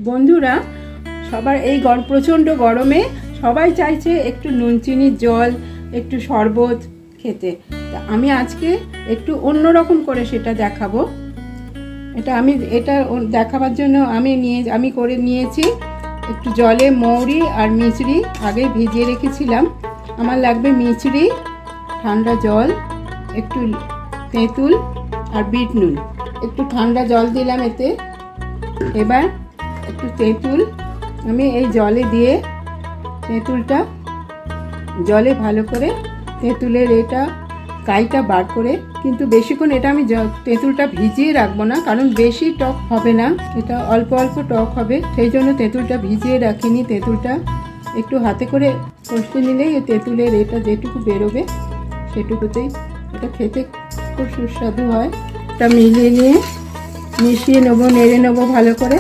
বন্ধুরা, সবার এই প্রচণ্ড গরমে সবাই চাইছে একটু নুন চিনির জল, একটু শরবত খেতে। তা আমি আজকে একটু অন্যরকম করে সেটা দেখাবো। এটা দেখাবার জন্য আমি করে নিয়েছি একটু জলে মৌরি আর মিছরি আগে ভিজিয়ে রেখেছিলাম। আমার লাগবে মিছরি, ঠান্ডা জল, একটু তেঁতুল আর বিট নুন। একটু ঠান্ডা জল দিলাম এতে। এবার একটু তেঁতুল আমি এই জলে দিয়ে তেঁতুলটা জলে ভালো করে তেঁতুলের কাইটা বার করে, কিন্তু বেশিক্ষণ এটা আমি তেঁতুলটা ভিজিয়ে রাখবো না, কারণ বেশি টক হবে না, এটা অল্প অল্প টক হবে, সেই জন্য তেঁতুলটা ভিজিয়ে রাখিনি। তেঁতুলটা একটু হাতে করে কষতে নিলেই তেঁতুলের যেটুকু বেরোবে সেটুকুতেই এটা খেতে খুব সুস্বাদু হয়। এটা মিশিয়ে নেবো, নেড়ে নেবো ভালো করে।